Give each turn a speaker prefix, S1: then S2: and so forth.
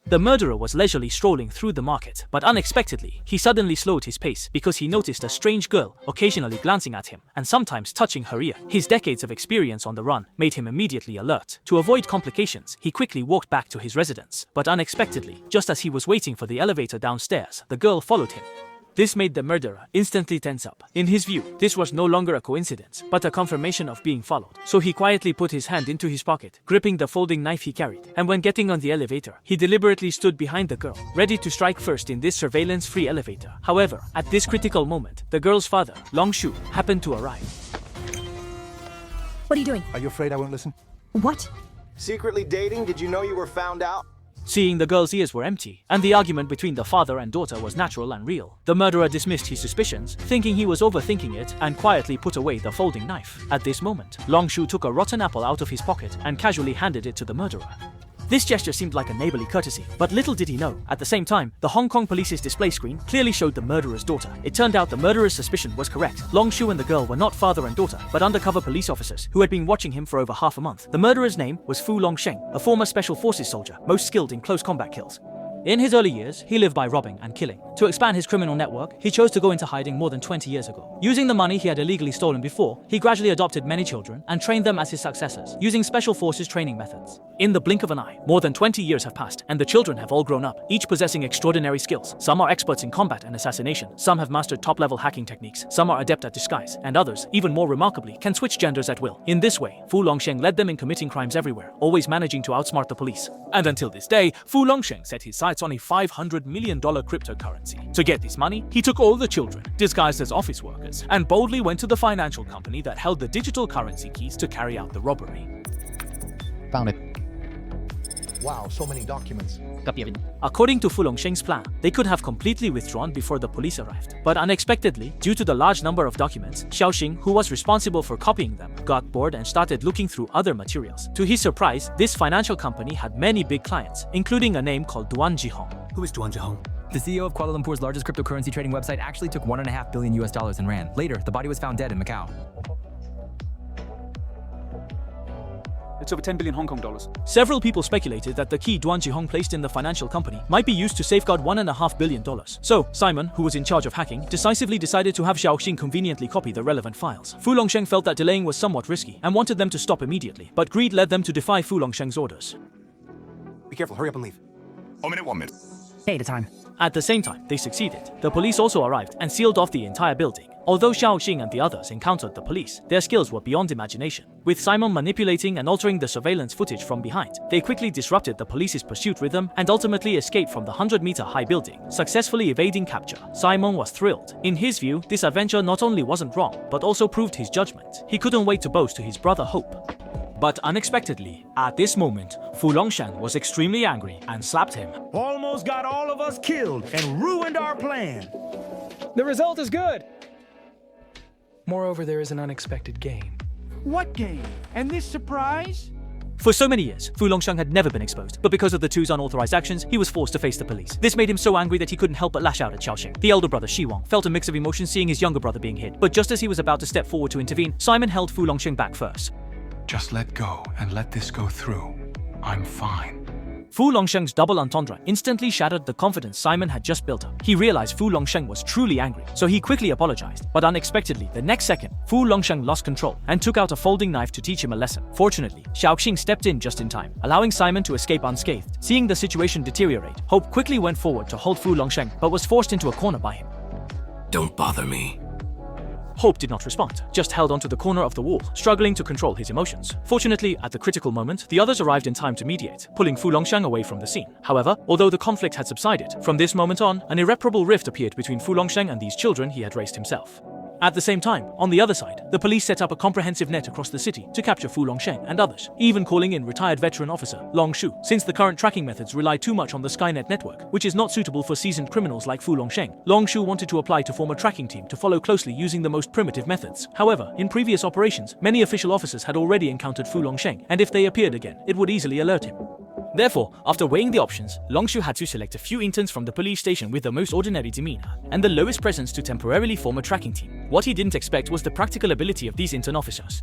S1: The murderer was leisurely strolling through the market, but unexpectedly, he suddenly slowed his pace because he noticed a strange girl occasionally glancing at him and sometimes touching her ear. His decades of experience on the run made him immediately alert. To avoid complications, he quickly walked back to his residence, but unexpectedly, just as he was waiting for the elevator downstairs, the girl followed him. This made the murderer instantly tense up. In his view, this was no longer a coincidence, but a confirmation of being followed. So he quietly put his hand into his pocket, gripping the folding knife he carried. And when getting on the elevator, he deliberately stood behind the girl, ready to strike first in this surveillance-free elevator. However, at this critical moment, the girl's father, Long Shu, happened to arrive.
S2: What are you doing?
S3: Are you afraid I won't listen?
S2: What?
S4: Secretly dating? Did you know you were found out?
S1: Seeing the girl's ears were empty, and the argument between the father and daughter was natural and real, the murderer dismissed his suspicions, thinking he was overthinking it, and quietly put away the folding knife. At this moment, Long Shu took a rotten apple out of his pocket and casually handed it to the murderer. This gesture seemed like a neighborly courtesy, but little did he know, at the same time, the Hong Kong police's display screen clearly showed the murderer's daughter. It turned out the murderer's suspicion was correct. Long Shu and the girl were not father and daughter, but undercover police officers who had been watching him for over half a month. The murderer's name was Fu Longsheng, a former special forces soldier, most skilled in close combat kills. In his early years, he lived by robbing and killing. To expand his criminal network, he chose to go into hiding more than 20 years ago. Using the money he had illegally stolen before, he gradually adopted many children and trained them as his successors, using special forces training methods. In the blink of an eye, more than 20 years have passed, and the children have all grown up, each possessing extraordinary skills. Some are experts in combat and assassination, some have mastered top-level hacking techniques, some are adept at disguise, and others, even more remarkably, can switch genders at will. In this way, Fu Longsheng led them in committing crimes everywhere, always managing to outsmart the police. And until this day, Fu Longsheng set his sights on a $500 million cryptocurrency. To get this money, he took all the children, disguised as office workers, and boldly went to the financial company that held the digital currency keys to carry out the robbery.
S5: Found it.
S3: Wow, so many documents.
S5: Copy of it.
S1: According to Fu Longsheng's plan, they could have completely withdrawn before the police arrived. But unexpectedly, due to the large number of documents, Xiaoxing, who was responsible for copying them, got bored and started looking through other materials. To his surprise, this financial company had many big clients, including a name called Duan Jihong.
S6: Who is Duan Jihong?
S7: The CEO of Kuala Lumpur's largest cryptocurrency trading website actually took $1.5 billion and ran. Later, the body was found dead in Macau.
S6: It's over 10 billion Hong Kong dollars.
S1: Several people speculated that the key Duan Jihong placed in the financial company might be used to safeguard $1.5 billion. So, Simon, who was in charge of hacking, decisively decided to have Xiaoxing conveniently copy the relevant files. Fu Longsheng felt that delaying was somewhat risky and wanted them to stop immediately, but greed led them to defy Fu Longsheng's orders.
S3: Be careful, hurry up and leave.
S8: 1 minute.
S7: Day at a time.
S1: At the same time, they succeeded. The police also arrived and sealed off the entire building. Although Xiaoxing and the others encountered the police, their skills were beyond imagination. With Simon manipulating and altering the surveillance footage from behind, they quickly disrupted the police's pursuit rhythm and ultimately escaped from the 100-meter high building, successfully evading capture. Simon was thrilled. In his view, this adventure not only wasn't wrong, but also proved his judgment. He couldn't wait to boast to his brother Hope. But unexpectedly, at this moment, Fu Longsheng was extremely angry and slapped him.
S9: Almost got all of us killed and ruined our plan.
S10: The result is good. Moreover, there is an unexpected gain.
S9: What game? And this surprise?
S1: For so many years, Fu Longsheng had never been exposed, but because of the two's unauthorized actions, he was forced to face the police. This made him so angry that he couldn't help but lash out at Xiaoxing. The elder brother, Shi Wang, felt a mix of emotions seeing his younger brother being hit, but just as he was about to step forward to intervene, Simon held Fu Longsheng back first.
S8: Just let go and let this go through. I'm fine.
S1: Fu Longsheng's double entendre instantly shattered the confidence Simon had just built up. He realized Fu Longsheng was truly angry, so he quickly apologized. But unexpectedly, the next second, Fu Longsheng lost control and took out a folding knife to teach him a lesson. Fortunately, Xiaoxing stepped in just in time, allowing Simon to escape unscathed. Seeing the situation deteriorate, Hope quickly went forward to hold Fu Longsheng, but was forced into a corner by him.
S6: Don't bother me.
S1: Hope did not respond, just held onto the corner of the wall, struggling to control his emotions. Fortunately, at the critical moment, the others arrived in time to mediate, pulling Fu Longsheng away from the scene. However, although the conflict had subsided, from this moment on, an irreparable rift appeared between Fu Longsheng and these children he had raised himself. At the same time, on the other side, the police set up a comprehensive net across the city to capture Fu Longsheng and others, even calling in retired veteran officer Long Shu, since the current tracking methods rely too much on the Skynet network, which is not suitable for seasoned criminals like Fu Longsheng. Long Shu wanted to apply to form a tracking team to follow closely using the most primitive methods. However, in previous operations, many official officers had already encountered Fu Longsheng, and if they appeared again, it would easily alert him. Therefore, after weighing the options, Long Shu had to select a few interns from the police station with the most ordinary demeanor and the lowest presence to temporarily form a tracking team. What he didn't expect was the practical ability of these intern officers.